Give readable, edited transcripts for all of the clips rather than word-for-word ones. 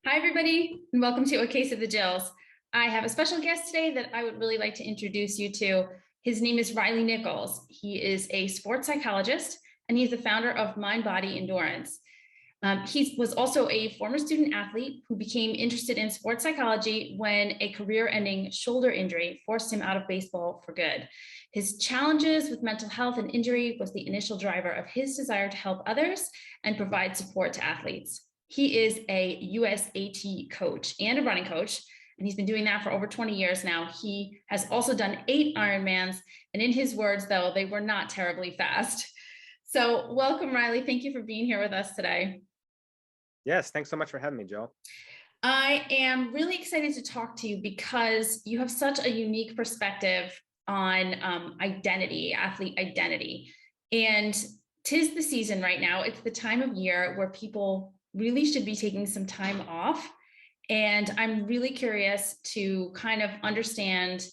Hi, everybody, and welcome to A Case of the Jills. I have a special guest today that I would really like to introduce you to. His name is Riley.Nickols. He is a sports psychologist, and he's the founder of Mind Body Endurance. He was also a former student athlete who became interested in sports psychology when a career-ending shoulder injury forced him out of baseball for good. His challenges with mental health and injury was the initial driver of his desire to help others and provide support to athletes. He is a USAT coach and a running coach, and he's been doing that for over 20 years now. He has also done 8 Ironmans, and in his words, though, they were not terribly fast. So welcome, Riley. Thank you for being here with us today. Yes, thanks so much for having me, Joe. I am really excited to talk to you because you have such a unique perspective on identity, athlete identity. And 'tis the season right now. It's the time of year where people really should be taking some time off. And I'm really curious to kind of understand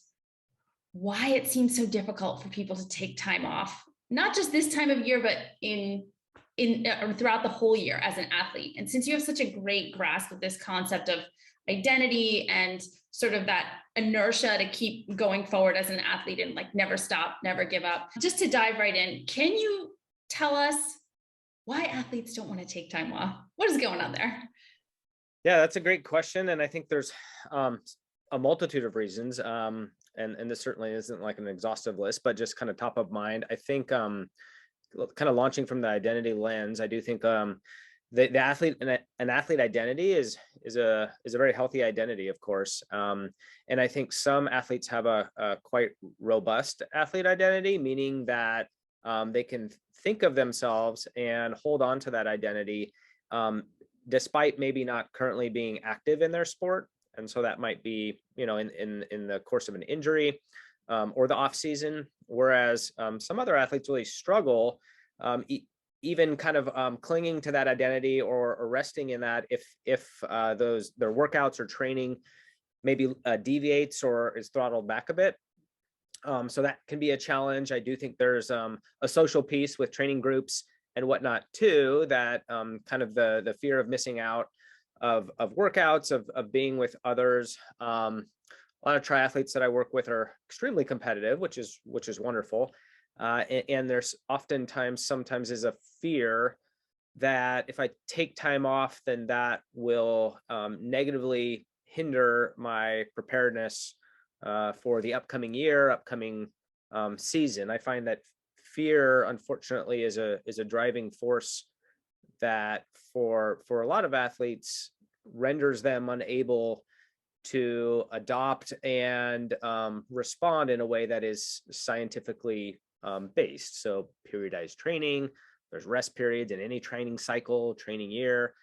why it seems so difficult for people to take time off, not just this time of year, but throughout the whole year as an athlete. And since you have such a great grasp of this concept of identity and sort of that inertia to keep going forward as an athlete and like never stop, never give up, just to dive right in, can you tell us why athletes don't want to take time off? What is going on there? Yeah, that's a great question. And I think there's a multitude of reasons. And this certainly isn't like an exhaustive list, but just kind of top of mind. I think kind of launching from the identity lens, I do think the athlete and an athlete identity is a very healthy identity, of course. And I think some athletes have a quite robust athlete identity, meaning that they can think of themselves and hold on to that identity, despite maybe not currently being active in their sport. And so that might be, in the course of an injury or the off season. Whereas some other athletes really struggle, even kind of clinging to that identity or resting in that if their workouts or training maybe deviates or is throttled back a bit. So that can be a challenge. I do think there's a social piece with training groups and whatnot too, that kind of the fear of missing out of workouts, of being with others. A lot of triathletes that I work with are extremely competitive, which is wonderful. And there's sometimes is a fear that if I take time off, then that will negatively hinder my preparedness for the upcoming year, upcoming season. I find that fear, unfortunately, is a driving force that for a lot of athletes renders them unable to adopt and respond in a way that is scientifically based. So periodized training, there's rest periods in any training cycle, training year.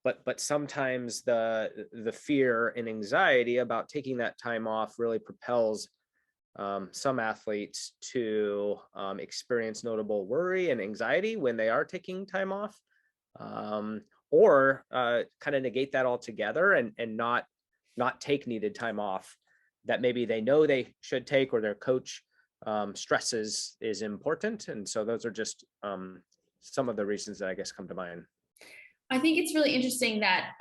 But sometimes the fear and anxiety about taking that time off really propels some athletes to experience notable worry and anxiety when they are taking time off, or kind of negate that altogether and not take needed time off that maybe they know they should take, or their coach stresses is important. And so those are just some of the reasons that I guess come to mind. I think it's really interesting that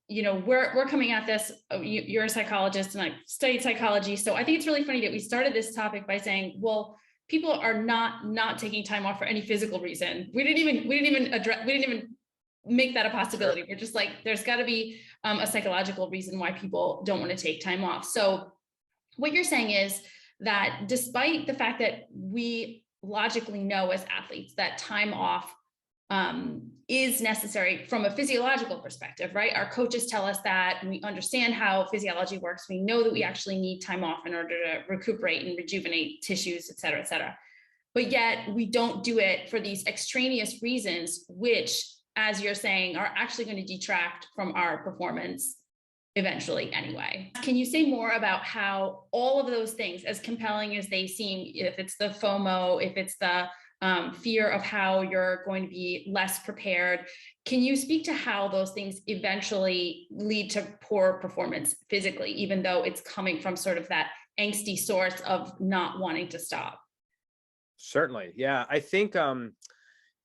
we're coming at this. You're a psychologist, and I studied psychology, so I think it's really funny that we started this topic by saying, well, people are not taking time off for any physical reason. We didn't even make that a possibility. Sure. We're just like, there's got to be a psychological reason why people don't want to take time off. So what you're saying is that despite the fact that we logically know as athletes that time off is necessary from a physiological perspective, right? Our coaches tell us that, and we understand how physiology works. We know that we actually need time off in order to recuperate and rejuvenate tissues, et cetera, et cetera. But yet we don't do it for these extraneous reasons, which, as you're saying, are actually going to detract from our performance eventually anyway. Can you say more about how all of those things, as compelling as they seem, if it's the FOMO, if it's the fear of how you're going to be less prepared, can you speak to how those things eventually lead to poor performance physically, even though it's coming from sort of that angsty source of not wanting to stop? Certainly. Yeah. I think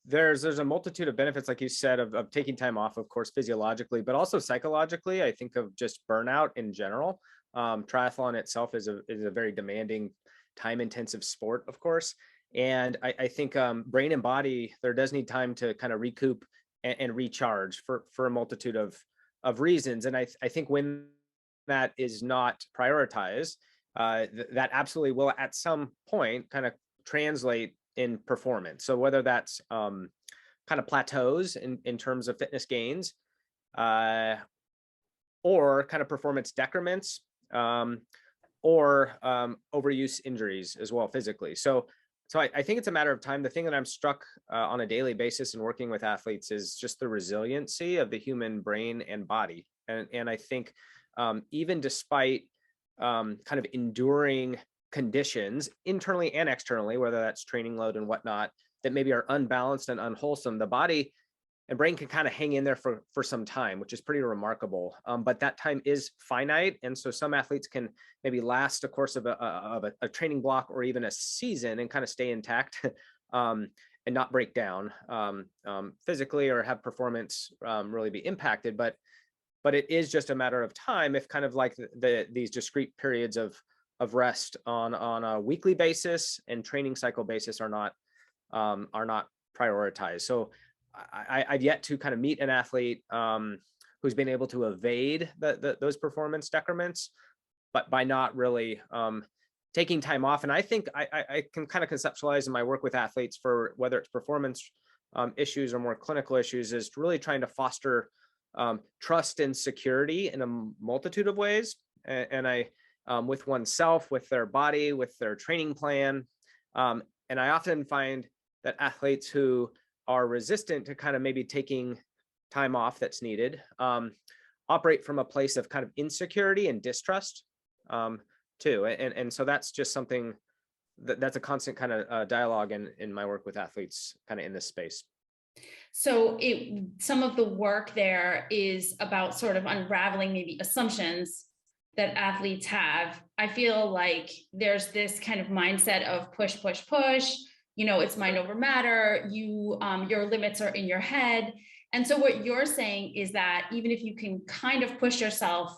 there's a multitude of benefits, like you said, of taking time off, of course, physiologically, but also psychologically. I think of just burnout in general. Triathlon itself is a very demanding, time intensive sport, of course. And I think brain and body, there does need time to kind of recoup and recharge for a multitude of reasons. And I think when that is not prioritized, that absolutely will at some point kind of translate in performance. So whether that's kind of plateaus in terms of fitness gains, or kind of performance decrements, or overuse injuries as well physically. So I think it's a matter of time. The thing that I'm struck on a daily basis in working with athletes is just the resiliency of the human brain and body. And I think even despite kind of enduring conditions internally and externally, whether that's training load and whatnot, that maybe are unbalanced and unwholesome, the body and brain can kind of hang in there for some time, which is pretty remarkable. But that time is finite. And so some athletes can maybe last a course of a training block or even a season and kind of stay intact and not break down physically or have performance really be impacted. But it is just a matter of time if kind of like these discrete periods of rest on a weekly basis and training cycle basis are not prioritized. So I've yet to kind of meet an athlete who's been able to evade those performance decrements, but by not really taking time off. And I think I can kind of conceptualize in my work with athletes, for whether it's performance issues or more clinical issues, is really trying to foster trust and security in a multitude of ways. And I with oneself, with their body, with their training plan. And I often find that athletes who are resistant to kind of maybe taking time off that's needed operate from a place of kind of insecurity and distrust too. And so that's just something that's a constant kind of dialogue in my work with athletes kind of in this space. So some of the work there is about sort of unraveling maybe assumptions that athletes have. I feel like there's this kind of mindset of push, push, push. It's mind over matter. Your limits are in your head. And so what you're saying is that even if you can kind of push yourself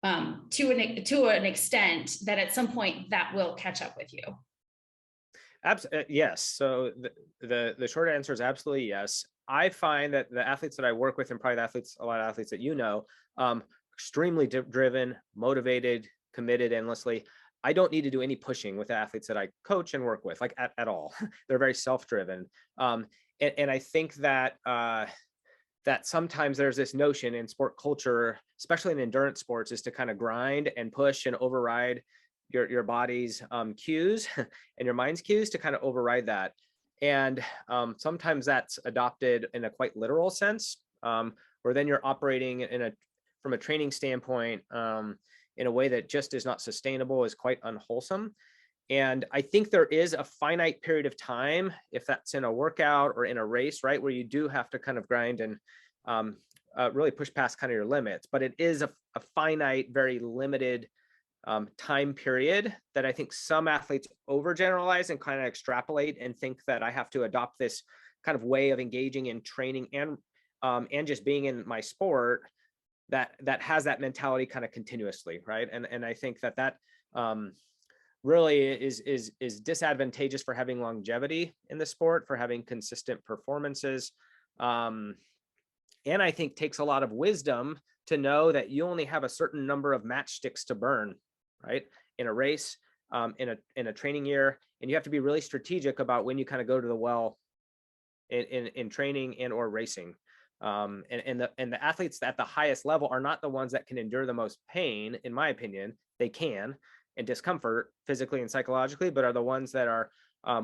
to an extent, that at some point that will catch up with you. Yes. So the short answer is absolutely yes. I find that the athletes that I work with, and probably a lot of athletes that extremely driven, motivated, committed endlessly. I don't need to do any pushing with the athletes that I coach and work with, like at all. They're very self-driven. And I think that that sometimes there's this notion in sport culture, especially in endurance sports, is to kind of grind and push and override your body's cues and your mind's cues to kind of override that. And sometimes that's adopted in a quite literal sense, where then you're operating from a training standpoint in a way that just is not sustainable, is quite unwholesome. And I think there is a finite period of time, if that's in a workout or in a race, right, where you do have to kind of grind and really push past kind of your limits. But it is a finite, very limited time period that I think some athletes overgeneralize and kind of extrapolate and think that I have to adopt this kind of way of engaging in training and just being in my sport that has that mentality kind of continuously, right? And I think that really is disadvantageous for having longevity in the sport, for having consistent performances, and I think takes a lot of wisdom to know that you only have a certain number of matchsticks to burn, right, in a race, in a training year, and you have to be really strategic about when you kind of go to the well in training and or racing. And the athletes at the highest level are not the ones that can endure the most pain, in my opinion. They can, and discomfort physically and psychologically, but are the ones that are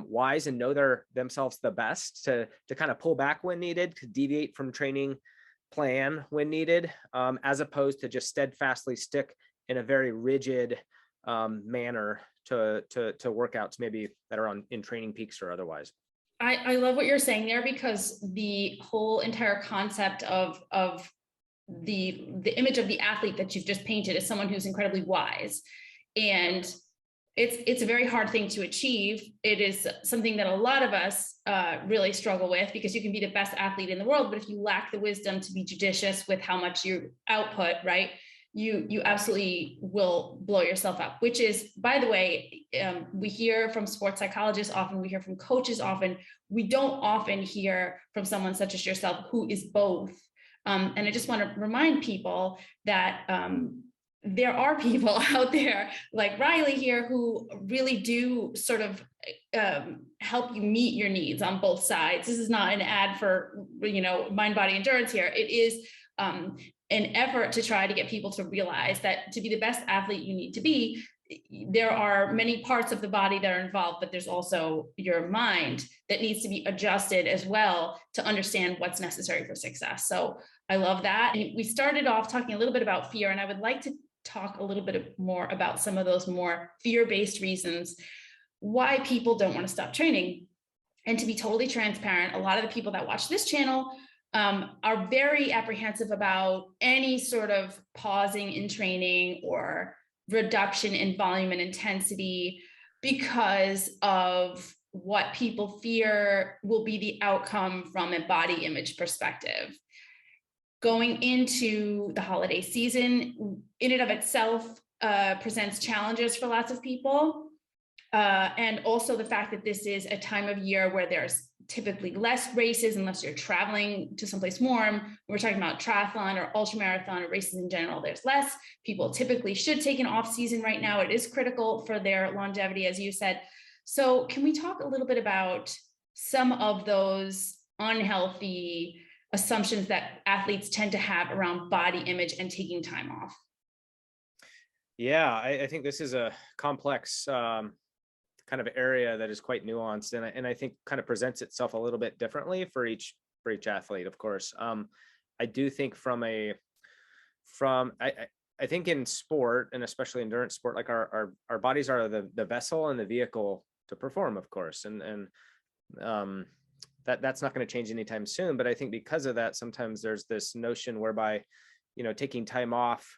wise and know themselves the best to kind of pull back when needed, to deviate from training plan when needed, as opposed to just steadfastly stick in a very rigid manner to workouts maybe that are in training peaks or otherwise. I love what you're saying there, because the whole entire concept of the image of the athlete that you've just painted is someone who's incredibly wise. And it's a very hard thing to achieve. It is something that a lot of us really struggle with, because you can be the best athlete in the world, but if you lack the wisdom to be judicious with how much you output, right, you absolutely will blow yourself up. Which is, by the way, we hear from sports psychologists often, we hear from coaches often, we don't often hear from someone such as yourself who is both. And I just want to remind people that there are people out there like Riley here who really do sort of help you meet your needs on both sides. This is not an ad for, mind body endurance here. It is an effort to try to get people to realize that to be the best athlete you need to be, there are many parts of the body that are involved, but there's also your mind that needs to be adjusted as well to understand what's necessary for success. So I love that. And we started off talking a little bit about fear, and I would like to talk a little bit more about some of those more fear-based reasons why people don't want to stop training. And to be totally transparent, a lot of the people that watch this channel are very apprehensive about any sort of pausing in training or reduction in volume and intensity because of what people fear will be the outcome from a body image perspective. Going into the holiday season, in and of itself, presents challenges for lots of people. And also the fact that this is a time of year where there's typically less races unless you're traveling to someplace warm. We're talking about triathlon or ultramarathon or races in general. There's less. People typically should take an off season right now. It is critical for their longevity, as you said. So can we talk a little bit about some of those unhealthy assumptions that athletes tend to have around body image and taking time off? Yeah, I think this is a complex kind of area that is quite nuanced, and I think kind of presents itself a little bit differently for each athlete, of course. I do think I think in sport, and especially endurance sport, like our bodies are the vessel and the vehicle to perform, of course, and that's not going to change anytime soon. But I think because of that, sometimes there's this notion whereby, taking time off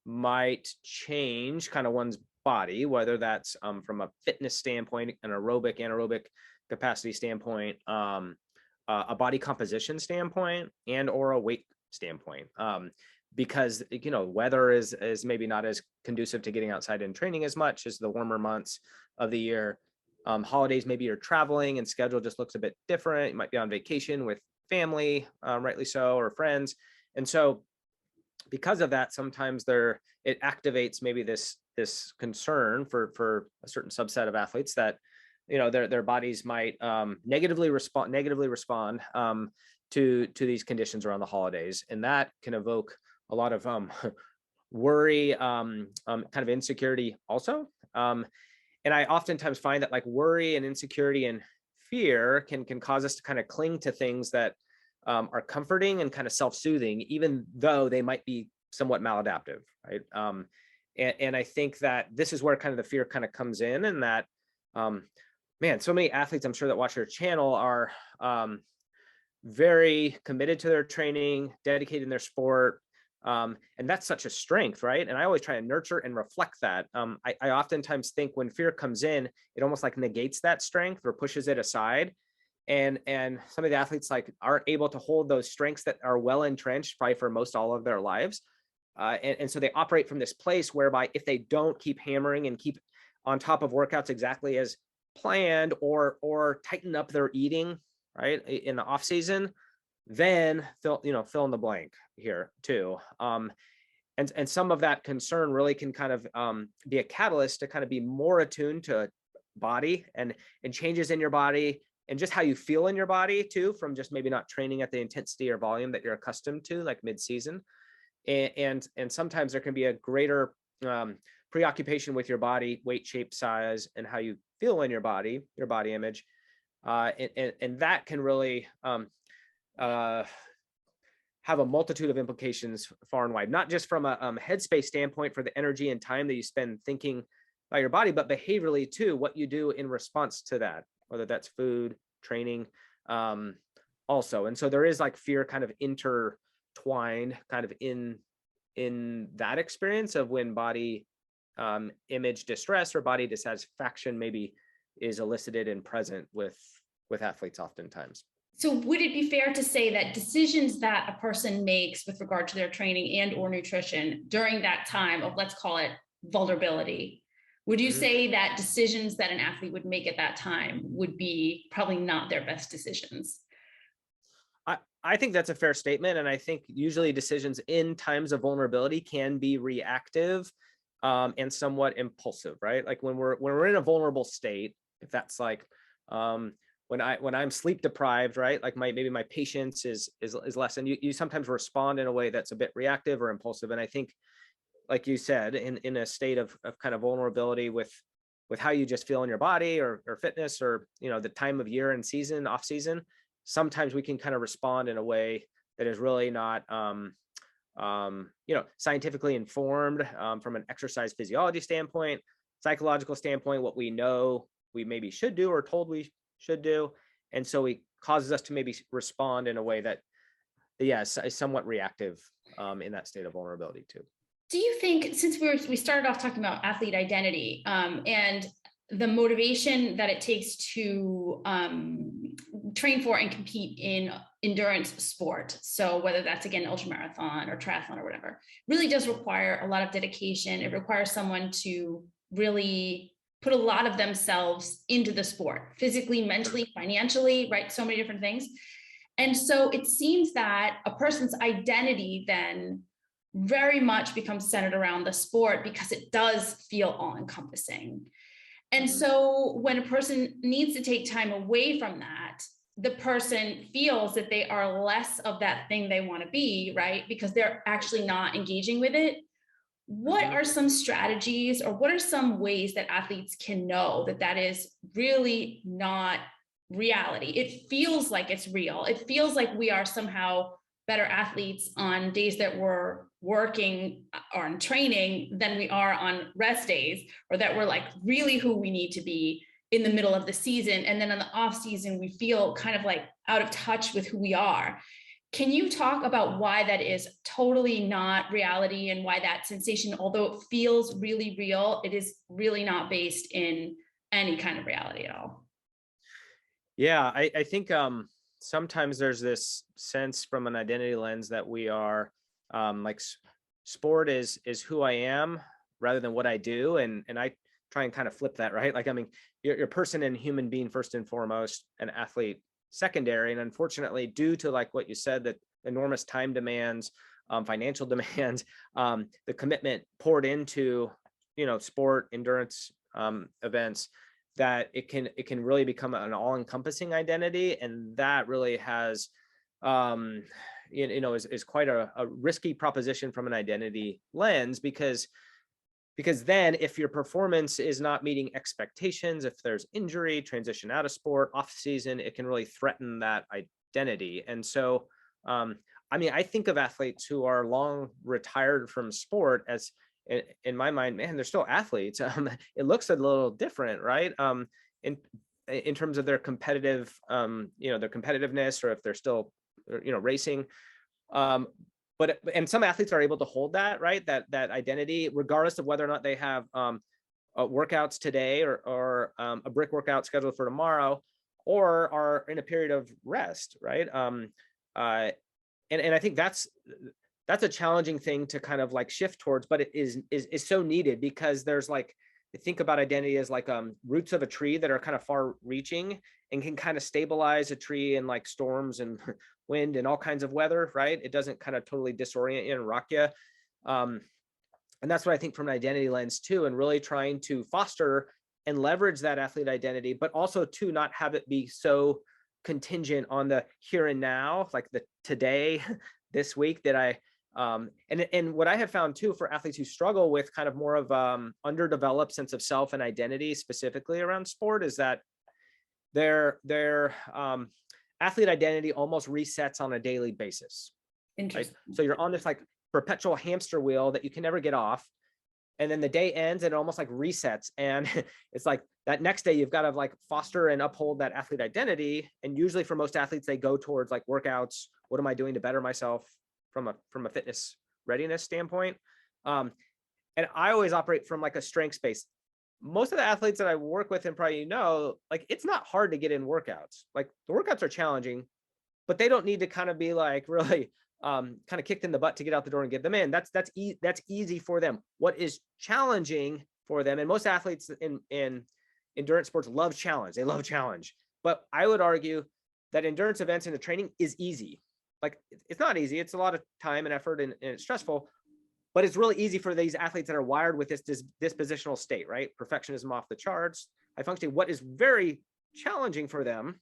might change kind of one's body, whether that's from a fitness standpoint, an aerobic, anaerobic capacity standpoint, a body composition standpoint, and or a weight standpoint. Because weather is maybe not as conducive to getting outside and training as much as the warmer months of the year. Holidays, maybe you're traveling and schedule just looks a bit different. You might be on vacation with family, rightly so, or friends. And so because of that, sometimes it activates maybe this concern for a certain subset of athletes that, their bodies might negatively respond to these conditions around the holidays. And that can evoke a lot of worry, kind of insecurity also. And I oftentimes find that like worry and insecurity and fear can cause us to kind of cling to things that are comforting and kind of self-soothing, even though they might be somewhat maladaptive, right? And I think that this is where kind of the fear kind of comes in, and that, man, so many athletes I'm sure that watch your channel are very committed to their training, dedicated in their sport. And that's such a strength, right? And I always try to nurture and reflect that. I oftentimes think when fear comes in, it almost like negates that strength or pushes it aside. And some of the athletes like aren't able to hold those strengths that are well entrenched probably for most all of their lives. And so they operate from this place whereby if they don't keep hammering and keep on top of workouts exactly as planned, or tighten up their eating, right, in the off season, then fill in the blank here too. And some of that concern really can kind of be a catalyst to kind of be more attuned to body and changes in your body and just how you feel in your body too, from just maybe not training at the intensity or volume that you're accustomed to, like mid-season. And sometimes there can be a greater preoccupation with your body, weight, shape, size, and how you feel in your body image. And that can really have a multitude of implications far and wide, not just from a headspace standpoint for the energy and time that you spend thinking about your body, but behaviorally too, what you do in response to that, whether that's food, training, also. And so there is like fear kind of intertwined kind of in that experience of when body image distress or body dissatisfaction maybe is elicited and present with athletes oftentimes. So would it be fair to say that decisions that a person makes with regard to their training and or nutrition during that time of, let's call it, vulnerability, would you say that decisions that an athlete would make at that time would be probably not their best decisions? I think that's a fair statement. And I think usually decisions in times of vulnerability can be reactive and somewhat impulsive, right? Like when we're in a vulnerable state, if that's like when I'm sleep deprived, right? Like maybe my patience is less, and you sometimes respond in a way that's a bit reactive or impulsive. And I think, like you said, in a state of kind of vulnerability with how you just feel in your body or fitness or, the time of year and season, off season, sometimes we can kind of respond in a way that is really not, scientifically informed from an exercise physiology standpoint, psychological standpoint, what we know we maybe should do or told we should do. And so it causes us to maybe respond in a way that, yes, is somewhat reactive in that state of vulnerability too. Do you think, since we started off talking about athlete identity and the motivation that it takes to train for and compete in endurance sport, so whether that's again ultramarathon or triathlon or whatever, really does require a lot of dedication. It requires someone to really put a lot of themselves into the sport, physically, mentally, financially, right? So many different things. And so it seems that a person's identity then very much becomes centered around the sport because it does feel all-encompassing. And so when a person needs to take time away from that, the person feels that they are less of that thing they want to be, right? Because they're actually not engaging with it. What are some strategies, or what are some ways that athletes can know that that is really not reality? It feels like it's real. It feels like we are somehow better athletes on days that we're working or in training than we are on rest days, or that we're like really who we need to be in the middle of the season. And then on the off season, we feel kind of like out of touch with who we are. Can you talk about why that is totally not reality, and why that sensation, although it feels really real, it is really not based in any kind of reality at all? Yeah, I think sometimes there's this sense from an identity lens that we are like sport is who I am rather than what I do. And I try and kind of flip that, right? Like, I mean, you're a person and human being first and foremost, an athlete secondary. And unfortunately, due to like what you said, that enormous time demands, financial demands, the commitment poured into, sport, endurance events, that it can really become an all-encompassing identity. And that really has, is quite a risky proposition from an identity lens, because then if your performance is not meeting expectations, if there's injury, transition out of sport, off season, it can really threaten that identity. And so, I think of athletes who are long retired from sport as, in my mind, man, they're still athletes. It looks a little different, right? In terms of their competitive, their competitiveness, or if they're still, racing. And some athletes are able to hold that, right? That identity, regardless of whether or not they have workouts today or a brick workout scheduled for tomorrow, or are in a period of rest, right? And I think that's a challenging thing to kind of like shift towards, but it is so needed, because there's like, think about identity as like roots of a tree that are kind of far reaching and can kind of stabilize a tree in like storms and wind and all kinds of weather, right? It doesn't kind of totally disorient you and rock you. And that's what I think from an identity lens too, and really trying to foster and leverage that athlete identity, but also to not have it be so contingent on the here and now, like the today, this week, that I, and what I have found too for athletes who struggle with kind of more of underdeveloped sense of self and identity, specifically around sport, is that their athlete identity almost resets on a daily basis. Interesting. Right? So you're on this like perpetual hamster wheel that you can never get off. And then the day ends and it almost like resets. And it's like that next day you've got to like foster and uphold that athlete identity. And usually for most athletes, they go towards like workouts. What am I doing to better myself from a fitness readiness standpoint? And I always operate from like a strength space. Most of the athletes that I work with, and probably, like, it's not hard to get in workouts. Like, the workouts are challenging, but they don't need to kind of be like really kind of kicked in the butt to get out the door and get them in. That's easy for them. What is challenging for them, and most athletes in endurance sports love challenge. They love challenge. But I would argue that endurance events in the training is easy. Like, it's not easy. It's a lot of time and effort, and it's stressful, but it's really easy for these athletes that are wired with this dispositional state, right? Perfectionism off the charts, high functioning. What is very challenging for them,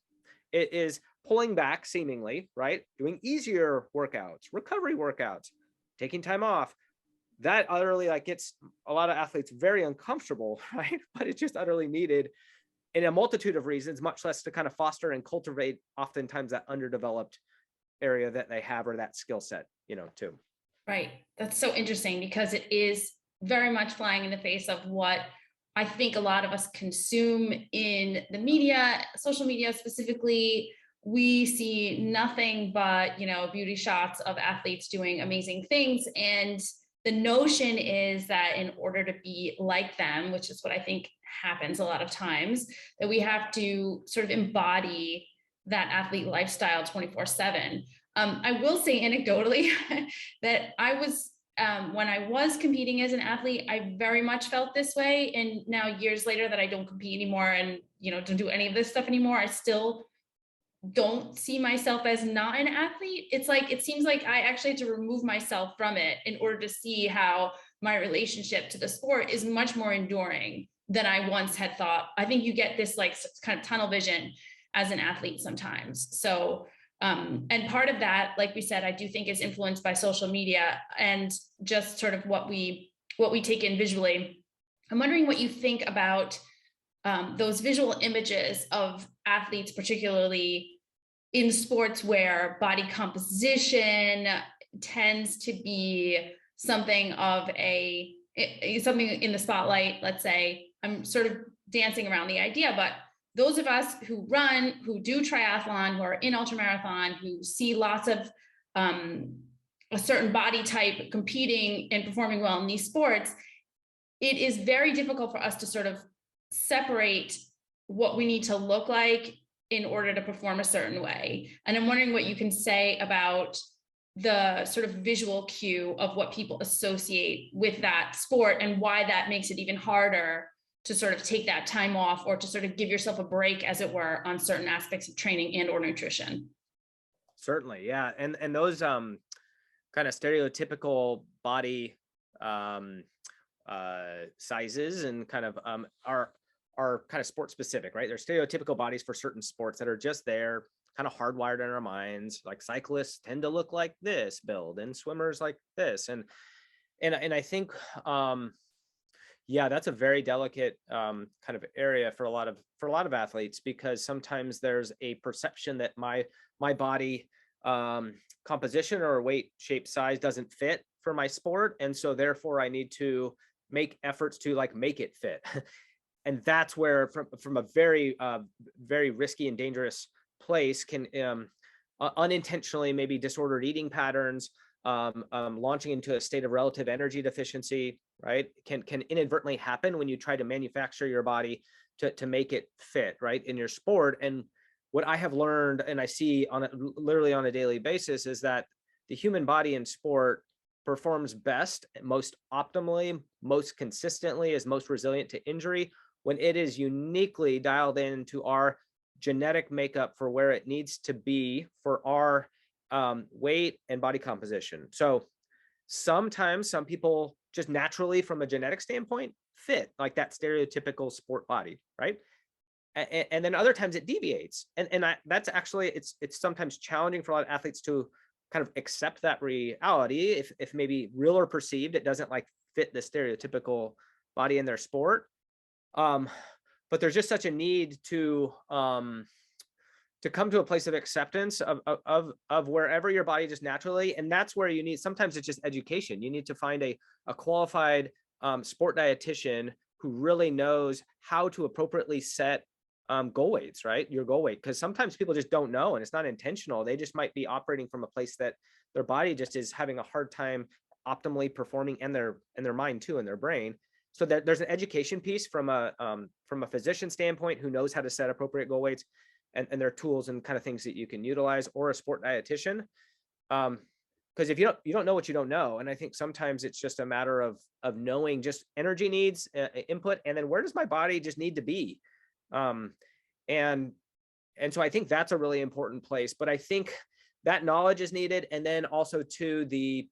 it is pulling back seemingly, right? Doing easier workouts, recovery workouts, taking time off. That utterly like gets a lot of athletes very uncomfortable, right? But it's just utterly needed in a multitude of reasons, much less to kind of foster and cultivate oftentimes that underdeveloped area that they have, or that skill set, too. Right. That's so interesting because it is very much flying in the face of what I think a lot of us consume in the media, social media specifically. We see nothing but, beauty shots of athletes doing amazing things. And the notion is that in order to be like them, which is what I think happens a lot of times, that we have to sort of embody that athlete lifestyle 24/7. I will say anecdotally that I was, when I was competing as an athlete, I very much felt this way. And now years later that I don't compete anymore and, don't do any of this stuff anymore, I still don't see myself as not an athlete. It's like, it seems like I actually had to remove myself from it in order to see how my relationship to the sport is much more enduring than I once had thought. I think you get this like kind of tunnel vision as an athlete sometimes. So, and part of that, like we said, I do think is influenced by social media and just sort of what we take in visually. I'm wondering what you think about those visual images of athletes, particularly in sports where body composition tends to be something of something in the spotlight. Let's say, I'm sort of dancing around the idea, but those of us who run, who do triathlon, who are in ultramarathon, who see lots of a certain body type competing and performing well in these sports, it is very difficult for us to sort of separate what we need to look like in order to perform a certain way. And I'm wondering what you can say about the sort of visual cue of what people associate with that sport and why that makes it even harder to sort of take that time off or to sort of give yourself a break, as it were, on certain aspects of training and or nutrition. Certainly. Yeah. And those kind of stereotypical body sizes and kind of are kind of sport specific, right? They're stereotypical bodies for certain sports that are just there, kind of hardwired in our minds. Like, cyclists tend to look like this build and swimmers like this. And I think, yeah, that's a very delicate kind of area for a lot of athletes, because sometimes there's a perception that my body composition or weight, shape, size doesn't fit for my sport, and so therefore I need to make efforts to like make it fit. And that's where from a very very risky and dangerous place can unintentionally, maybe disordered eating patterns, launching into a state of relative energy deficiency, right, can inadvertently happen when you try to manufacture your body to make it fit, right, in your sport. And what I have learned, and I see literally on a daily basis, is that the human body in sport performs best, most optimally, most consistently, is most resilient to injury when it is uniquely dialed into our genetic makeup for where it needs to be for our weight and body composition. So sometimes some people just naturally, from a genetic standpoint, fit like that stereotypical sport body, right? And then other times it deviates. And that's actually, it's sometimes challenging for a lot of athletes to kind of accept that reality. If maybe real or perceived, it doesn't like fit the stereotypical body in their sport. But there's just such a need to come to a place of acceptance of wherever your body just naturally. And that's where you need, sometimes it's just education. You need to find a qualified sport dietitian who really knows how to appropriately set goal weights, right? Your goal weight. Because sometimes people just don't know, and it's not intentional. They just might be operating from a place that their body just is having a hard time optimally performing, and their mind too, and their brain. So there's an education piece from a physician standpoint who knows how to set appropriate goal weights, and their tools and kind of things that you can utilize, or a sport dietitian. Because if you don't know what you don't know, and I think sometimes it's just a matter of knowing just energy needs, input, and then where does my body just need to be, and so I think that's a really important place. But I think that knowledge is needed, and then also to the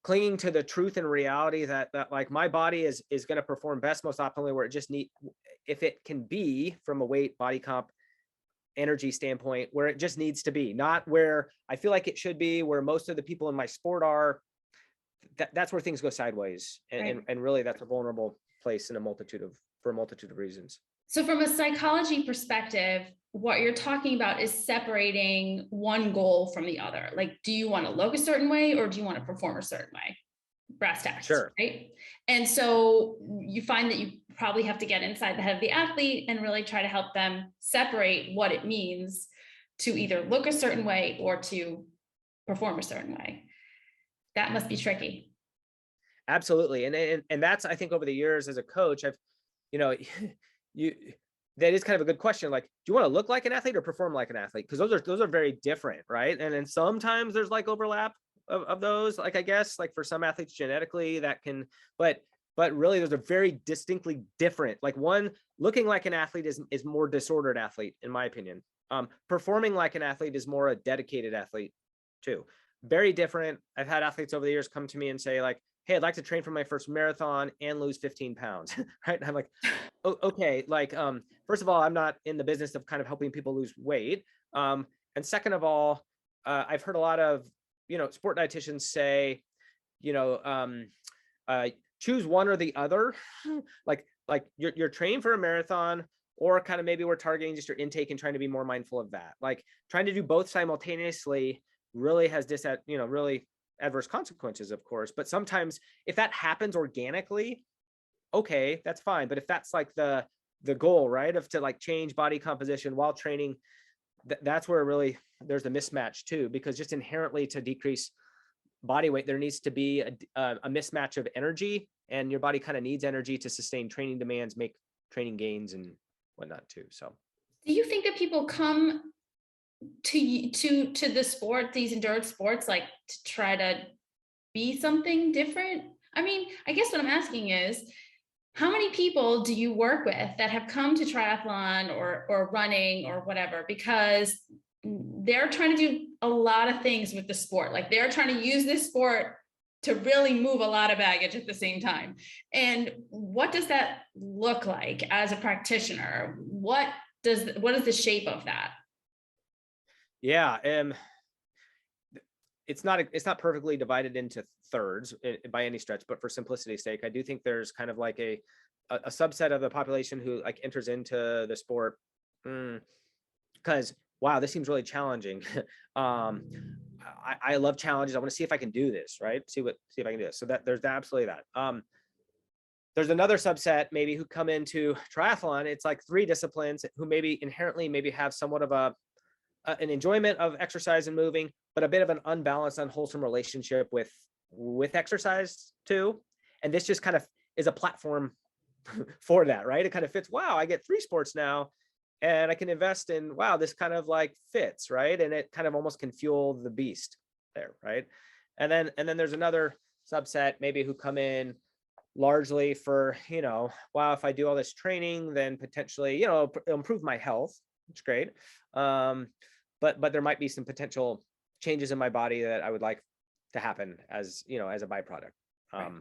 clinging to the truth and reality that like my body is going to perform best, most optimally, where it just if it can be from a weight, body comp, energy standpoint, where it just needs to be, not where I feel like it should be, where most of the people in my sport are. That's where things go sideways, and really that's a vulnerable place for a multitude of reasons. So from a psychology perspective, what you're talking about is separating one goal from the other. Like, do you want to look a certain way, or do you want to perform a certain way? Brass tacks, sure. Right? And so you find that you probably have to get inside the head of the athlete and really try to help them separate what it means to either look a certain way or to perform a certain way. That must be tricky. Absolutely. And that's, I think, over the years as a coach, I've, that is kind of a good question. Like, do you want to look like an athlete or perform like an athlete? Because those are very different, right? And then sometimes there's like overlap of those, like, I guess, like for some athletes genetically that can, but really those are very distinctly different. Like, one, looking like an athlete is more disordered athlete, in my opinion. Performing like an athlete is more a dedicated athlete too. Very different. I've had athletes over the years come to me and say, like, hey, I'd like to train for my first marathon and lose 15 pounds. Right. And I'm like, oh, okay. Like, first of all, I'm not in the business of kind of helping people lose weight. And second of all, I've heard a lot of, sport dietitians say, choose one or the other. like you're training for a marathon, or kind of maybe we're targeting just your intake and trying to be more mindful of that. Like, trying to do both simultaneously really has really adverse consequences, of course. But sometimes if that happens organically, okay, that's fine. But if that's like the goal, right, of to like change body composition while training, that's where really there's a mismatch too, because just inherently to decrease body weight, there needs to be a mismatch of energy, and your body kind of needs energy to sustain training demands, make training gains and whatnot too. So do you think that people come to the sport, these endurance sports, like to try to be something different? I mean, I guess what I'm asking is, how many people do you work with that have come to triathlon or running or whatever because they're trying to do a lot of things with the sport? Like, they're trying to use this sport to really move a lot of baggage at the same time. And what does that look like as a practitioner? What is the shape of that? Yeah, it's not perfectly divided into thirds by any stretch, but for simplicity's sake, I do think there's kind of like a subset of the population who like enters into the sport because wow, this seems really challenging. I love challenges. I want to see if I can do this, right? See if I can do this. So that there's absolutely that. There's another subset maybe who come into triathlon. It's like 3 disciplines who maybe inherently have somewhat of an enjoyment of exercise and moving, but a bit of an unbalanced, unwholesome relationship with exercise too. And this just kind of is a platform for that, right? It kind of fits. Wow, I get 3 sports now, and I can invest in, wow, this kind of like fits, right? And it kind of almost can fuel the beast there, right? And then there's another subset maybe who come in largely for, wow, if I do all this training, then potentially, improve my health, which is great. But there might be some potential changes in my body that I would like to happen as a byproduct. Right.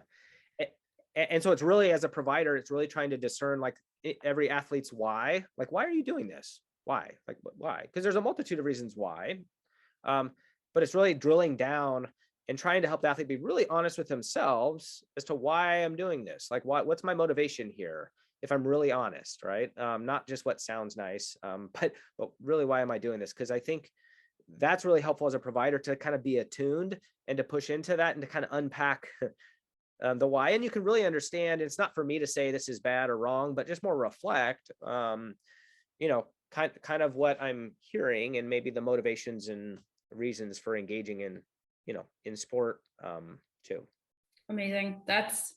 And so it's really, as a provider, it's really trying to discern like every athlete's why. Like, why are you doing this? Why? Like, why? Because there's a multitude of reasons why. But it's really drilling down and trying to help the athlete be really honest with themselves as to why I'm doing this. Like, what's my motivation here? If I'm really honest, right? Not just what sounds nice, but really, why am I doing this? Because I think that's really helpful as a provider to kind of be attuned and to push into that and to kind of unpack the why. And you can really understand, it's not for me to say this is bad or wrong, but just more reflect, kind of what I'm hearing and maybe the motivations and reasons for engaging in, in sport too. Amazing. That's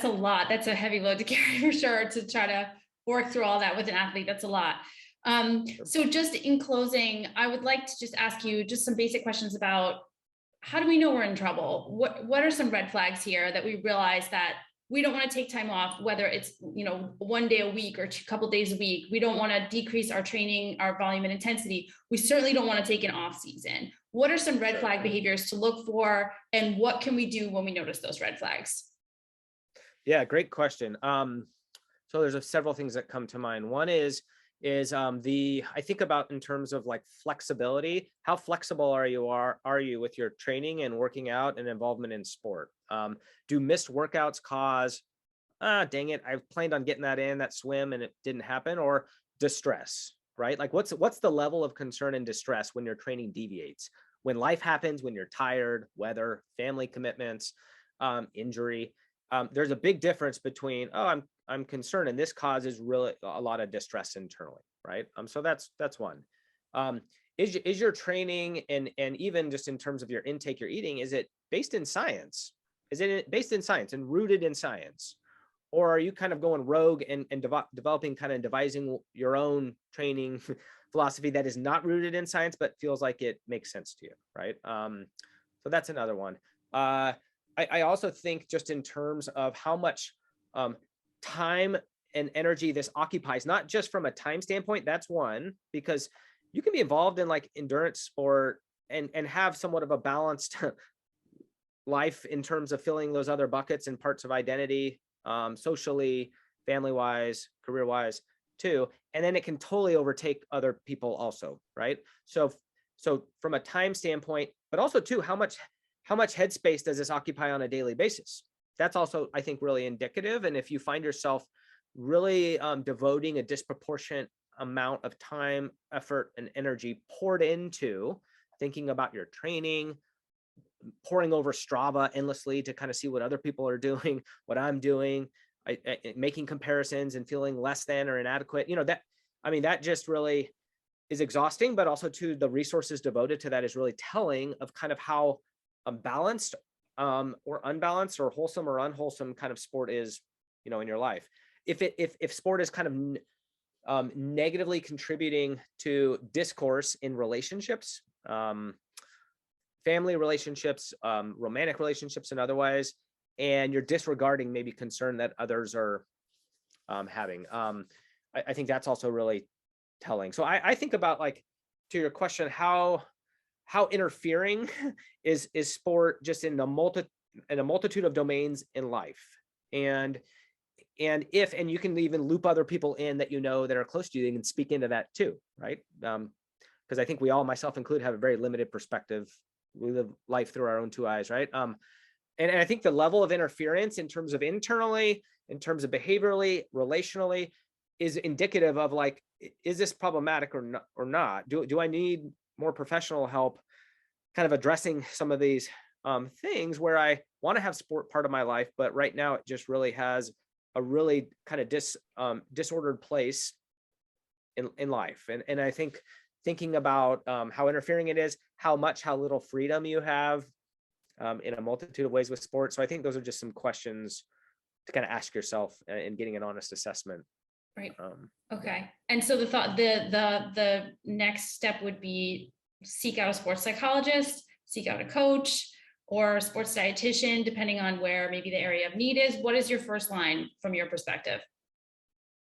a lot. That's a heavy load to carry for sure, to try to work through all that with an athlete. That's a lot. So just in closing, I would like to just ask you just some basic questions about how do we know we're in trouble? What are some red flags here that we realize that we don't want to take time off, whether it's, one day a week or a couple days a week. We don't want to decrease our training, our volume and intensity. We certainly don't want to take an off season. What are some red flag behaviors to look for, and what can we do when we notice those red flags? Yeah, great question. So there's several things that come to mind. One is I think about in terms of like flexibility. How flexible are you with your training and working out and involvement in sport? Do missed workouts cause, dang it, I planned on getting that swim and it didn't happen, or distress, right? Like what's the level of concern and distress when your training deviates, when life happens, when you're tired, weather, family commitments, injury. There's a big difference between, I'm concerned and this causes really a lot of distress internally, right? So that's one. Is your training and even just in terms of your intake, your eating, is it based in science? Is it based in science and rooted in science? Or are you kind of going rogue and developing, kind of devising your own training philosophy that is not rooted in science, but feels like it makes sense to you, right? So that's another one. I also think just in terms of how much time and energy this occupies, not just from a time standpoint, that's one, because you can be involved in like endurance sport and have somewhat of a balanced life in terms of filling those other buckets and parts of identity, socially, family-wise, career-wise too. And then it can totally overtake other people also, right? So from a time standpoint, but also too, how much headspace does this occupy on a daily basis? That's also, I think, really indicative. And if you find yourself really devoting a disproportionate amount of time, effort, and energy poured into thinking about your training, pouring over Strava endlessly to kind of see what other people are doing, what I'm doing, making comparisons and feeling less than or inadequate, that just really is exhausting, but also too, the resources devoted to that is really telling of kind of how balanced or unbalanced or wholesome or unwholesome kind of sport is, in your life. If sport is kind of negatively contributing to discourse in relationships, family relationships, romantic relationships, and otherwise, and you're disregarding maybe concern that others are having, I think that's also really telling. So I think about, like, to your question, how interfering is sport just in a multitude of domains in life, and you can even loop other people in that that are close to you, and can speak into that too, right? Because I think we all, myself included, have a very limited perspective. We live life through our own two eyes, right? And I think the level of interference in terms of internally, in terms of behaviorally, relationally, is indicative of, like, is this problematic or not? Do I need more professional help kind of addressing some of these things where I want to have sport part of my life, but right now it just really has a really kind of disordered place in life. And I think thinking about how interfering it is, how little freedom you have in a multitude of ways with sports. So I think those are just some questions to kind of ask yourself in getting an honest assessment. Right. Okay. And so the next step would be seek out a sports psychologist, seek out a coach or a sports dietitian, depending on where maybe the area of need is. What is your first line from your perspective?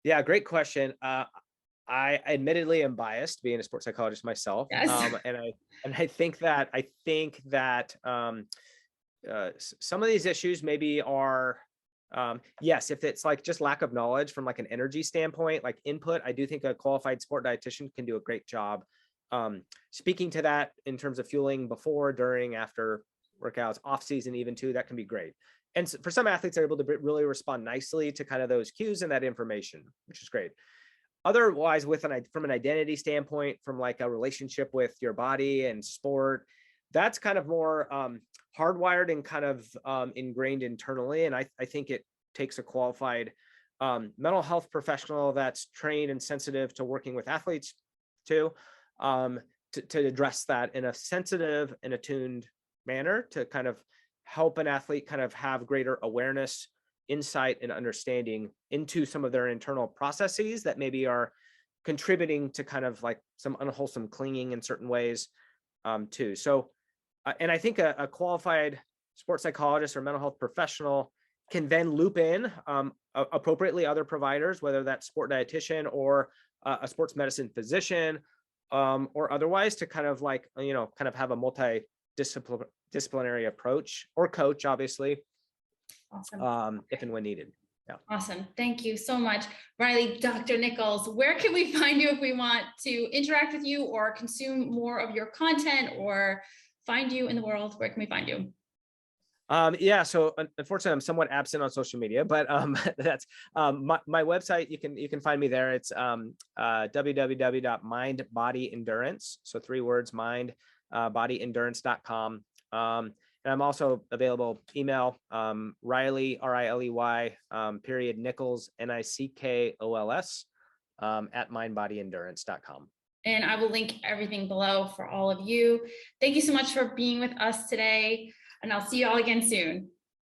Yeah, great question. I admittedly am biased, being a sports psychologist myself. Yes. And I think that some of these issues maybe are, yes, if it's like just lack of knowledge from like an energy standpoint, like input, I do think a qualified sport dietitian can do a great job speaking to that in terms of fueling before, during, after workouts, off season, even too, that can be great. And for some athletes, they're able to really respond nicely to kind of those cues and that information, which is great. Otherwise, from an identity standpoint, from like a relationship with your body and sport, that's kind of more hardwired and kind of ingrained internally. And I think it takes a qualified mental health professional that's trained and sensitive to working with athletes too, to address that in a sensitive and attuned manner to kind of help an athlete kind of have greater awareness, insight, and understanding into some of their internal processes that maybe are contributing to kind of like some unwholesome clinging in certain ways too. So, and I think a qualified sports psychologist or mental health professional can then loop in appropriately other providers, whether that's sport dietitian or a sports medicine physician or otherwise, to kind of like, kind of have a multidisciplinary approach, or coach, obviously, Awesome. if and when needed. Yeah. Awesome. Thank you so much, Riley. Dr. Nichols, where can we find you if we want to interact with you or consume more of your content or find you in the world? Where can we find you? Yeah, so unfortunately, I'm somewhat absent on social media, but that's my website. You can find me there. It's www.mindbodyendurance. So 3 words, mindbodyendurance.com. And I'm also available email, Riley, RILEY, period Nichols, NICKOLS, at mindbodyendurance.com. And I will link everything below for all of you. Thank you so much for being with us today, and I'll see you all again soon.